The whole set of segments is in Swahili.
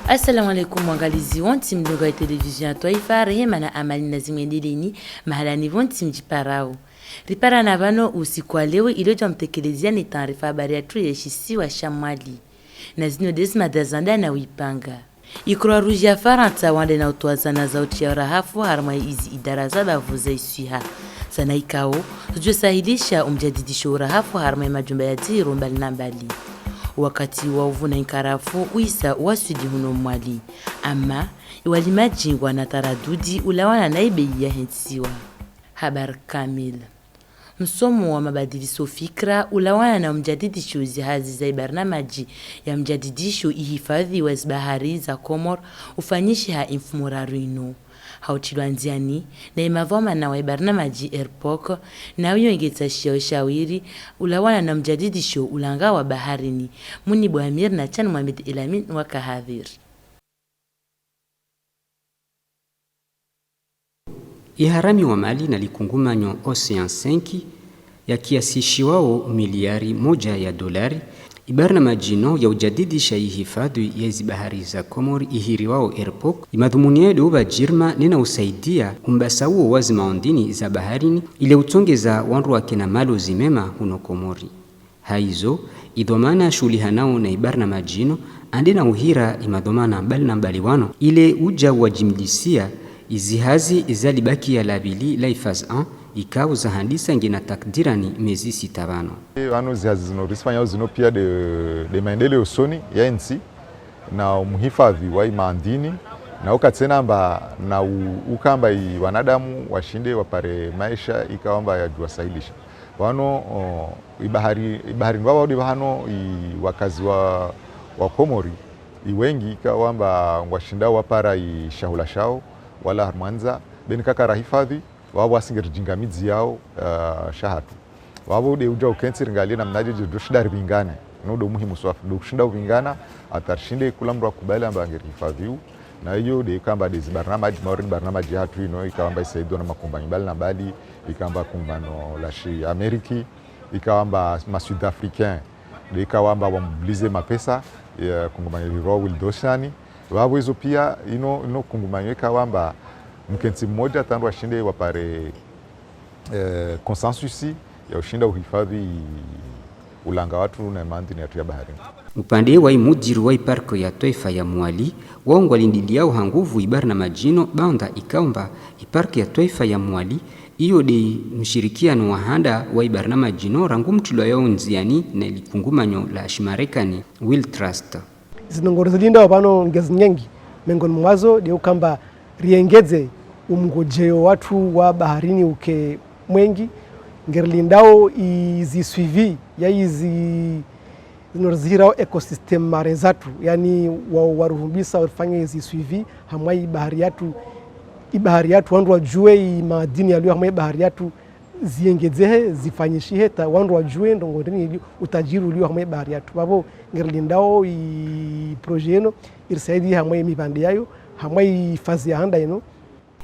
Assalamu alaikum mwangalizi wanti mdogo ya televisheni ya Taifa rehema na amali na zimendeleni mahalani wanti mjiparao. Ripara na vano usiku wa leo ilioja mtekelezia ni taarifa habari ya tu yeshisiwa Shamwali. Na zino desma dazanda na wipanga. Ikura rujia Faransa wande na utuazana za uchi ya rahafu harma izi idara za bavuza isuiha. Sana ikao, tujue sahilisha umjadidisho urahafu harma majumba ya ziru mbali na mbali. Wakati wa uvuna inkarafu uisa wasudi huno mwali. Ama, iwalimaji wanataradudi ulawana na ibei ya hensiwa. Habar kamil. Msomo wa mabadilisho fikra ulawana na mjadidisho zihazi za barnamaji ya mjadidisho ihifadhi wa bahari za Komor ufanyishi ha infumuraruino. Hauchilwanziani na imavoma na wa barnamaji airpok na uyo ingetashia ushawiri ulawana na mjadidisho ulanga wa baharini. Muni Buamir na Chan Mohamed Elamin wakahadhir. Iharami wa mali na likungumanyo Ocean 5 ya kiasishiwao miliari $1 ibarna majino ya ujadidisha ihifadhi ya hizi bahari za Komori ihiriwao airpok imadhumuni yedo bajirma nena usaidia umbasauo wazi maondini za baharini ile utongeza wandu wake na malo zimema huno Komori. Haizo idhomana shulihanao na ibarna majino andena uhira imadhomana mbali na mbali wano ile uja wajimdisia izihazi izalibaki ya labili laifaz 1 ikawu za handisa ngina takdirani mezi 6. Wano zihazi zinorisifanya zino pia de maendeleo usoni ya nchi na umuhifadhi wa imaandini na ukatena mba na ukamba wanadamu washinde wapare maisha ikawamba ya juwasailisha. Wano ibahari mbaba wadi wano wakazi wa Komori iwengi ikawamba washinda wapara ishahula shao wala harmanza beni kaka rahifadhi wao wasingeri jingamizi yao shahatu wao de uja ukensi ringalia na mnaje joshida ribingana nodo muhimu swafu do kushinda ubingana atarshinde kula mtu akubali amba angeri hifadhiu na hiyo de kamba de barnamaji maurin barnamaji hatu ino ikawamba isaido na makumbani bali na bali ikamba kumbano la shi Ameriki ikawamba ma Sud Africain de ikawamba wamobilize mapesa ya kumbani Royal Wildoshani wao hizo pia ino kungumanyo ikawamba mkenzi mmoja tandu washinde wapare consensusi ya ushinda uhifadhi ulanga watu na mandini ya bahari. Upande wa mudiru wa parko ya Taifa ya Mwali waongo walindiliao hanguvu ibarna majino baunda ikaomba iparko ya Taifa ya Mwali iyo de mshirikiano wa handa wa ibarna majino rangu mtulo yao nziani na ilikungumanyo la Shimarekani Will Trust. Zinongorizilinda wapano ngezi nyengi mengoni mwazo de ukamba riengeze umngojeo watu wa baharini uke mwengi ngerlindao izi suivi ya izi zinozirao ecosystem mare zatu yani waruhumbisa wafanye izi suivi hamwai bahari yatu wandu wajue madini yaliyo hamwai bahari yatu ziengezehe zifanyishihe ta wandu wajue ndongorini utajiri ulio hamwai bahari yatu babo ngerlindao projeno irisaidi hamwai mipande yayo hamwai fazi ya handa ino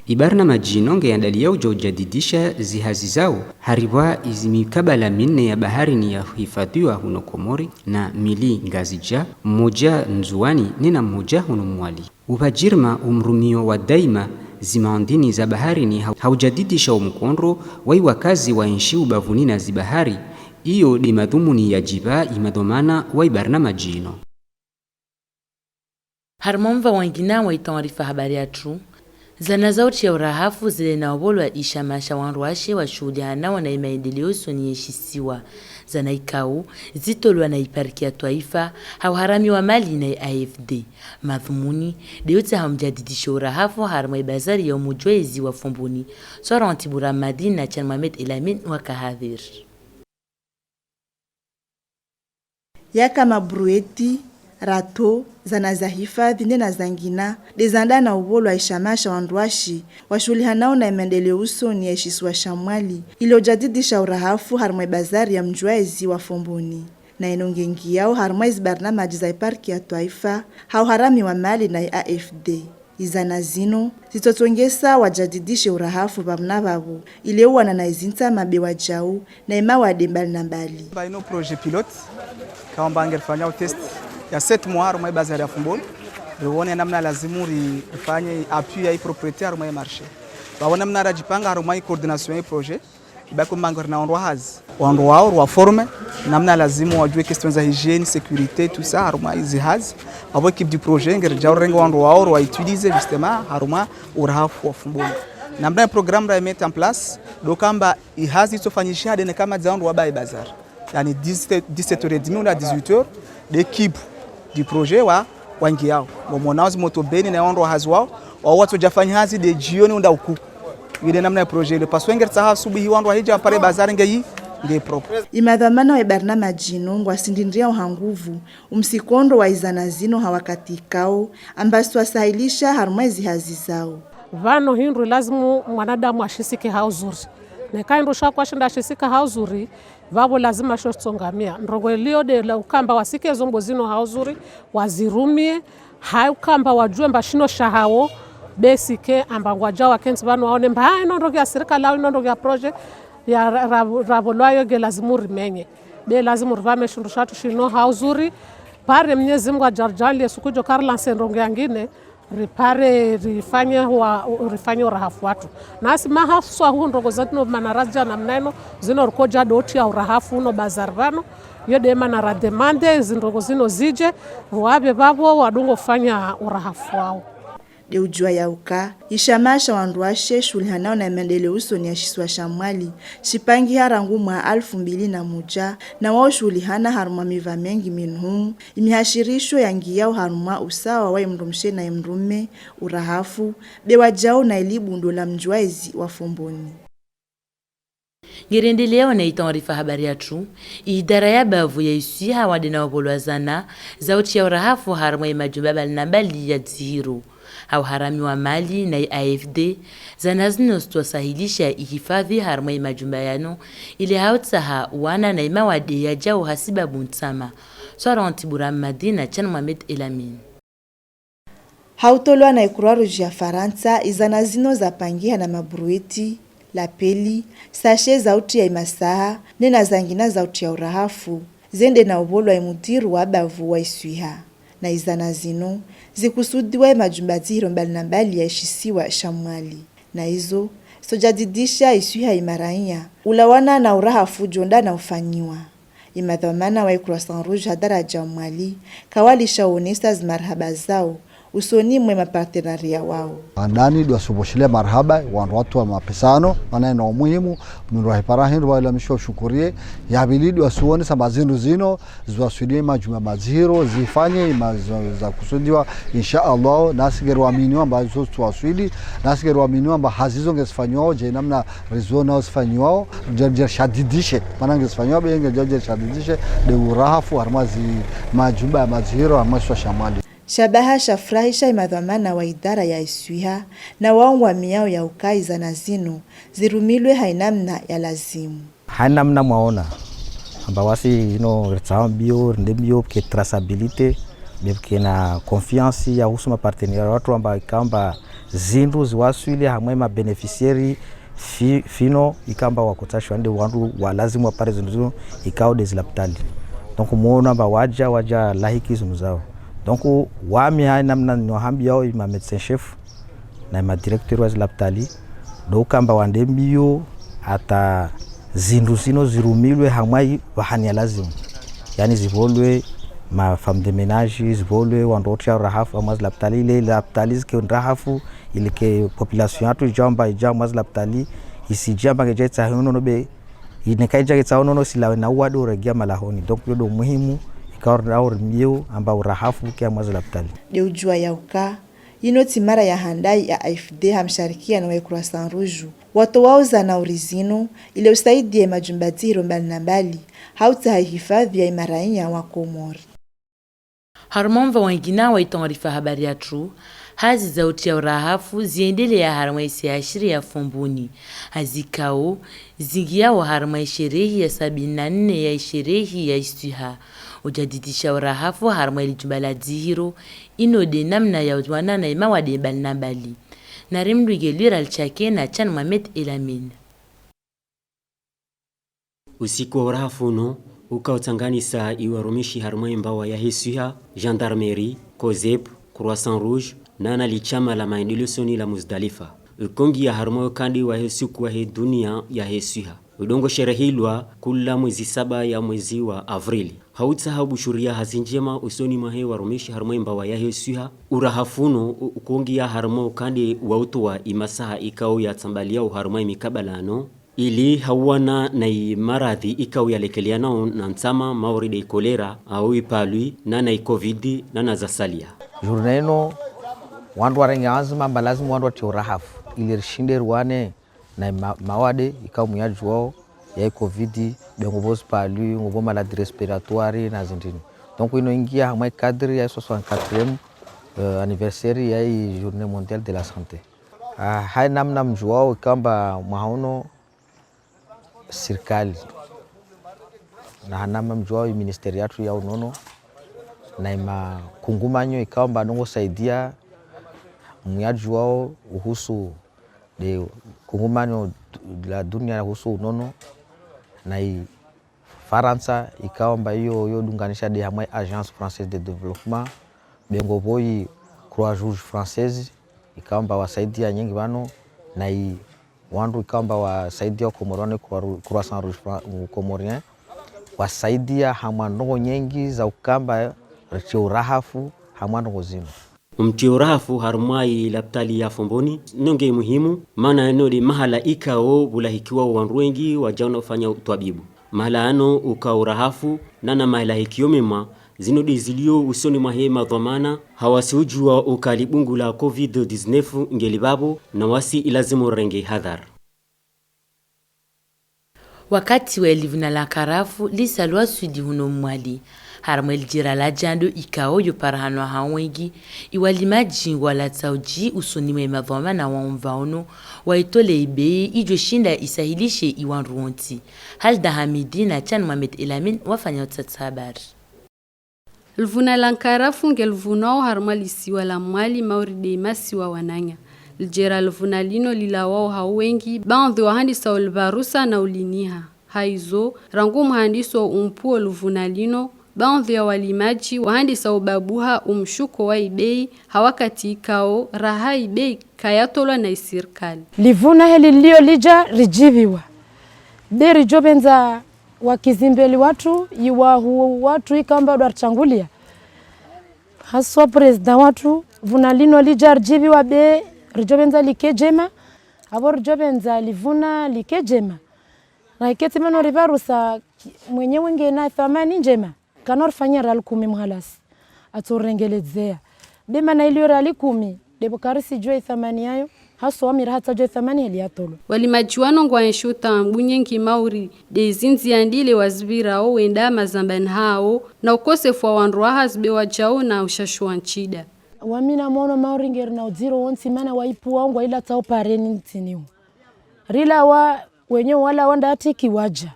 ibarna majino ngeandalia uja ujadidisha zihazi zao hariwa izimikabala minne ya bahari ni ya hifadhiwa huno Komori na mili ngazija mmoja nzuani nina mmoja huno Mwali. Upajirma umrumio wa daima zimaondini za bahari ni haujadidisha umkondro wai wakazi wa nshi ubavuni na zibahari iyo ni madhumuni ya jiba imadhomana wa ibarna majino. Harmomva wangina wa itaarifa habari ya tu. Zana zauchi ya urahafu zile na wabolwa ishamasha wanruashe wa shuhudiana wana imaendeleo soni yeshisiwa. Zana ikau zitolwa na iparki ya Taifa hauharami wa mali na AFD. Madhumuni deyote hamjadidisha urahafu harma ibazari ya umujwezi wa fumbuni. Sora Antibura Madin na Chan Mohamed Elamin wakahadhir. Yaka mabrueti rato zana za hifadhi nena zangina dezanda na ubolo wa ishamasha wanduashi washulihanao na imendeleo usoni ya ishiswa Shamwali iliojadidisha urahafu harmwe bazari ya mjwaezi wa Fomboni na inongengi yao harmwe barnamaji za parki ya Taifa hau harami wa mali na AFD. Izana zino zitotongesa wajadidishe urahafu bamna babu ileo na izinta mabewa jau na imawa dembali na mbali. Ino projet pilote kaomba angerfanya test ya 7 mois harumai bazari ya Fomboni rione namna lazimu rifanye appui ya propriétaire harumai marché baona namna rajipanga harumai coordination ya projet ibako mangor na ondwa hazi wando wao wa forme namna lazimu wajue questions za hygiène sécurité tout ça harumai hizi hazi abo équipe du projet ngere jawrenga wando wao wa utiliser justement haruma urahafu wa fumboni namna programme ra mettre en place dokamba ihazi tofanyisha hadi kama zando wa bazar yani 17h30 ou 18h l'équipe du projet wa wangi yao momonauzi moto beni na wando hazi wao watu jafanya hazi de jioni unda uku ile namna ya projet ile paswenger tsaha subuhi wando hija pare bazar ngeyi nge propre imadhamana wa barnamaji ngwa sindindria uhanguvu umsikondo wa izanazino hawakatikao ambaso wasahilisha harumaizi hazi zao vano hindu lazimu mwanadamu ashisike hauzuri nekaindu shakwa shinda ashisika hauzuri vavo lazima shotsongamia ndrongo lio de la ukamba wasike zombo zino hauzuri wazirumie haukamba wajue mbashino shahao besike ambangwa jawa kenzi vanu waone mba inondogi ya serikali au inondogi ya projet ya rabolwayo ge lazimu rimenye be lazimu rivame shundu shatu shino hauzuri pare mnyezi Mungu ajarjali sukujo karlanse ndongo yangine ripare rifanye urahafu watu nasi mahafswa huu ndongo zatino manaraja na mneno zino rukoja doti ya urahafu uno bazarvano yode manara demande zindongo zino zije ruabe babo wadungo fanya urahafu wao de ujua yauka ishamasha wanduashe shuli hanao na maendeleo usoni ya shiswa shamwali shipangi harangu mwa 2001 na wao shuli hana haruma miva mengi minhumu imihashirisho yangi yao haruma usawa wa imrumshe na imrume urahafu bewa jao na ilibu ndola mjuaizi wa fomboni Ngerendelea na itanrifa habari yetu idara ya bavu ya isuha wadena wabolwazana zauti ya urahafu haruma imajumba balinambali ya ziro au harami wa mali na AFD zanazino stwasahilisha ihifadhi haruma imajumba yano ili hautsaha wana na imawade ya jao hasiba buntsama swara antibura madina chan Mohamed Elamin hautolwa na ikuraruji ya Faransa izanazino za pangia na mabrueti la peli sashe zauti ya imasaha nena zangina zauti ya urahafu zende na ubolo ya mutiru wa bavu wa isuiha na izanazino zikusudiwa majumba ziro mbali na mbali ya ishisiwa shamwali na hizo sojadidisha isuiha imarainya ulawana na urahafu jonda na ufanyiwa imadhamana wa Croissant Rouge hadaraja mwali kawali shaonesa marhaba zao usoni mwe mapartenaria wao andani dwa suboshile marhaba watu wa mapesano maneno muhimu mnuro hiparahin wala misho shukurie ya bilidi wasuone sambazindu zino zwasudie majuma maziro zifanye za kusudiwa insha Allah nasigeru amini ambazo twasudi nasigeru amini amba hazizo ngesifanywa je namna rizona usifanywa jerjer shadidishe manange sifanywa benge jerjer shadidishe de urahafu armazi majumba maziro amaswa shamali shabaha shafurahisha imadhamana wa idara ya isuiha na waongwa miao ya ukaiza na zino zirumilwe hainamna ya lazimu hainamna mwaona amba wasi retsambio ndembio ke traçabilité bebke na confiance ya husuma partenaire watu amba ikamba zindu ziwaswili hamwe ma beneficiary fino ikamba wakotashwa ndio wandu wa lazimu apare zindu ikao desilaptali donc muona amba waja lahiki zinu zao donc wami hai namna no hambi yao ma médecin chef na ma directeur wa laptali do kamba wande mbio ata zindu zino zirumilwe hamai bahani lazima yani zivolwe ma femme de ménage zivolwe wandocha rahafu amaz laptali ile laptali zike rahafu ile ke population atu jamba amaz laptali isijamba ke jetsa hono be inekaija ke tsaono no silawe na wado regia malahoni donc yodo muhimu kaur mbio amba urahafu kia mwazo laptali de ujua yauka inoti mara ya handai ya AFD hamsharikia na Croissant Rouge watu wauza na urizino ile usaidie majumbaziro mbali na mbali hauta hifadhi ya imarainya wa Komori harumomva wengina wa itanrifa habari yetu hazi zauti ya urahafu ziendelea haruma isiashiri ya fumbuni hazikao zingia wa haruma sherehi ya 74 ya sherehi ya istiha ujadidisha urahafu haruma ilijubala zihiro inode namna ya uzwana na imawade balnambali na rimduge lira alchake na chan Mohamed Elamin usiku wa urahafu no ukautsanganisa iwarumishi haruma imbawa ya hisuha gendarmerie COSEP Croissant Rouge na lichama la maendeleo soni la Muzdalifa. Ukongi ya harmo kandi wa hesuku wa he dunia ya hesuha. Udongo sherehilwa kula mwezi 7 ya mwezi wa Avrili. Hautsaha bushuria hazinjema usoni mahe warumishi harmo mbawa ya hesuha. Urahafuno ukongi ya harmo kandi wa utowa imasaha ikao ya tambalia uharmo imikabalano. Ili hawana na maradhi ikao ya lekelianao na ntama mauride kolera au ipalui na covid na zasalia. Jurneno wandu warengaazma mbalazimu wandu watiurahafu ili rishinde ruwane na mawade ikao muyaju wao ya covid bengobozi palui ngobo maladie respiratoire na zindini. Donc ino ingia hamai cadre ya 64e anniversaire ya journée mondiale de la santé. Hai namna mjuao kamba mwahono serikali na hanama mjuao ministeri yatu ya unono na ima kungumanyo ikamba nongo saidia muyaju wao uhusu de kungumanyo la dunia uhusu unono na Faransa ikamba hiyo dunganisha de hamai Agence Française de Développement bengo boy Croix Rouge Française ikamba wasaidia nyingi bano na wandu ikamba wasaidia Komorone Croissant Rouge Comorien wasaidia hamandongo nyingi za ukamba urahafu hamandongo zino. Mtiurahafu harumai laptali ya fomboni nonge muhimu maana eno de mahala ikao bulahikiwa wandu wengi wajaona ufanya utwabibu. Mahala ano ukaurahafu nana mahala hikio mema zino dizilio usoni mahema dhamana hawasiujua ukalibungu la COVID-19 ngelibabo na wasi ilazimu renge hadhar. Wakati wa elivuna la karafu lisalwa sudi huno mwali. Harmel jira la jando ikao yu parahanwa hawengi. Iwalima jingwa la tsauji usoni mwema dhamana wa umvaono. Waitole ibei ijo shinda isahilishe iwan ruonti. Halda Hamidi na Chan Mohamed Elamin wafanya utsatsabar. Lvuna lankarafu ngelvunao harmalisiwa la mwali mauride masiwa wananya. Ljera lvuna lino lila wao hawengi baadhi wahandisa ulbarusa na uliniha. Haizo rangu mhandiso umpuo lvuna lino baadhi ya walimaji wahandisa ubabuha umshuko wa ibei hawakati ikao raha ibei kayatolwa na isirikali. Livuna heli lio lija rijiviwa. Beri jobenza wakizimbeli watu iwa watu ikamba darchangulia haswa president watu vuna lino lijarjibi wa be rijobenza likejema abo rijobenza livuna likejema na iketi meno ribarusa mwenyewe ngena thamani njema kanor fanya ral 10 mhalas atorengelezea bema na ilio ral 10 debo karisi joi thamani yayo haso amira hata joi thamani heliatolo walimajuano ngwa enshuta mbunyengi mauri de zinzi andile wazibira o wenda mazambani hao na ukosefu wa wandu wahazbe wajao na ushashua nchida wamina mono mauri ngeri na uziro onsi mana waipu wangu wa ila tao pareni ntiniu rila wa wenye wala wanda atiki waja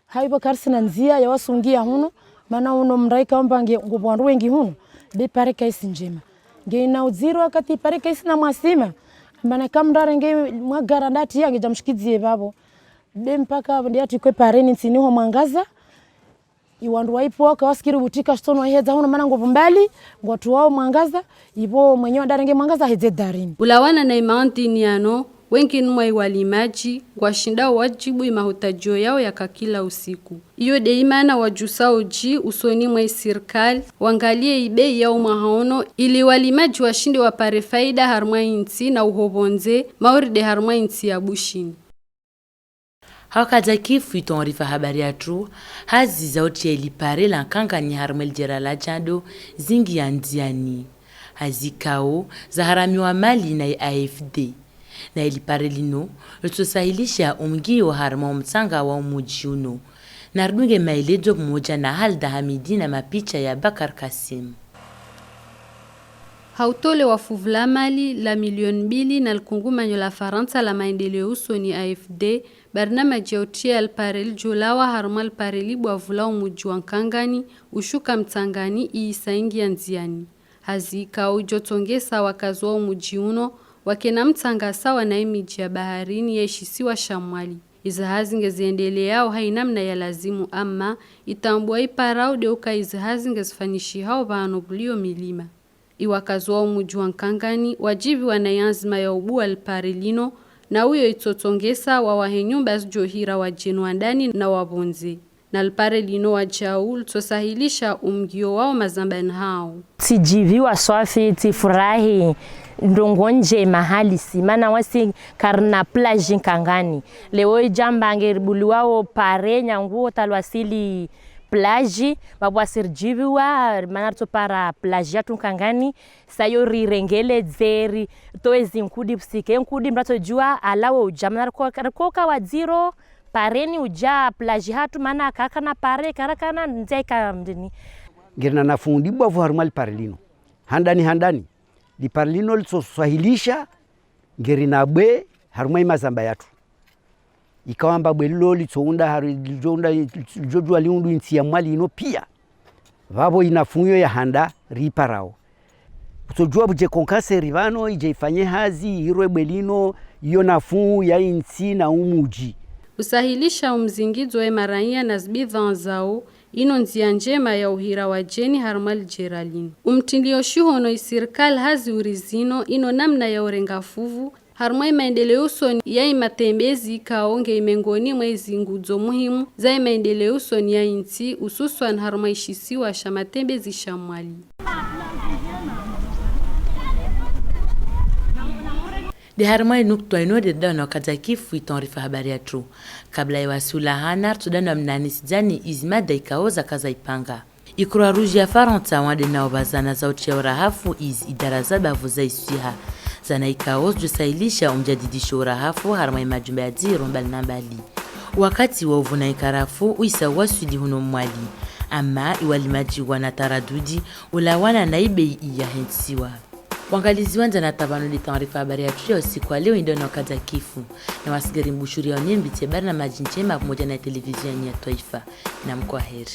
haibo karsi na nzia ya wasungia huno mana uno mraika wambange ngubuandu wengi huno de pare kaisi njema nge na uziro wakati pare kaisi na mwasima mbana kamdare nge mwagara ndati yange jamshikizie babo be mpaka ndiati kwe pareni ntiniho mwangaza iwandu waipo waka wasikiri butika shtono heza huno mana nguvu mbali ngwatu wao mwangaza ibo mwenyewe ndarenge mwangaza heze darini ulawana na imaantini yano wengi nmwa iwalimaji washinda wajibu imahutajio yao ya kakila usiku. Iyo deimana wajusao ji usoni mwa serikali wangalie ibei yao mahaono ili walimaji washinde wapare faida harma inti na uhobonze mauride harma inti ya bushini. Hawakaza kifu itonrifa habari ya tru, hazi zauti ya ilipare la nkanga ni harmel jera la jando zingi ya ndiani. Hazi kao za haramiwa mali na AFD. Na ilipare lino, lutosahilisha umgi wa harma mtanga wa umuji uno. Nardunge maelezo mmoja na Halda Hamidi na mapicha ya Bakar Kasim. Hautole wa fuvla mali la milioni 2 na lkungumanyo la Faransa la maendeleo usoni AFD barnamaji yautia alparel julawa harmal pareli bwavula umuji wa nkangani ushuka mtangani iisaingi ya nziani. Hazika ujotongesa wakazi wa umuji uno wakena mtanga sawa na imiji ya baharini ya ishisiwa Shamwali. Izahazi ngeziendeleao hainamna ya lazimu ama itambua iparao deuka izahazi ngezifanishi hao baano bulio milima. Iwakazi wao muji wa Nkangani wajibi wanayanzima ya ubu alparelino na uyo itotongesa wa wahenyumba zijohira wa jenu andani na wabonzi. Na alparelino wa jaul tosahilisha umgio wao mazambani hao. Tijiviwa swafi tifurahi ndongonje mahali simana wasi karna plage Nkangani. Leo jamba angeribuliwa wao pare nyanguo talwasili plage babwasir jiviwa manarto para plage ya Nkangani sayo rirengele zeri toezi nkudi psike nkudi mrato jua alawo ujamnar koka waziro pareni uja plage hatu mana kakana pare karakana nzeka mdini ngirna nafundibwa vuharumali parelino handani di parelino lisosahilisha ngirina bwe harumai mazamba yatu ikawamba bwelilo litsounda harijonda jojua liundu inti ya mwali ino pia vavo inafunyo ya handa riparao kutojua buje konkase rivano ije ifanye hazi hirwe bwelino iyo nafungu ya inti na umuji usahilisha umzingizo ya maraia na zbidhan zao ino nzia njema ya uhira wa jeni harumali Geraldine. Umtindio shuhono isirikali hazi urizino ino namna ya urengafuvu harumai maendeleo usoni ya matembezi kaonge imengoni mwezi ngudzo muhimu za maendeleo usoni ya inti ususwan harumai shisiwa sha matembezi shamwali. De harumai nukto ino de dano kazakifu itonrifa habari ya tru. Kabla ya wasula hanar tudano mnani sijani izmada ikaoza kaza ipanga. Ikura ruji ya Faransa wande na obazana za uchiaura hafu iz idaraza bavuza isuiha. Zana ikaoz jusailisha umjadidisho urahafu harumai majumba ya ziro mbali na mbali. Wakati wa uvuna ikarafu uisa wasudi huno mwali. Ama iwalimaji wana taradudi ulawana na ibei iya hensiwa. Wangalizi wanza na tabano li taarifa habari ya tuyo siku leo ndio na kaza kifu na wasigari mbushuri ya onimbi tebari na majinchema pamoja na televisheni ya Taifa na mkwaheri.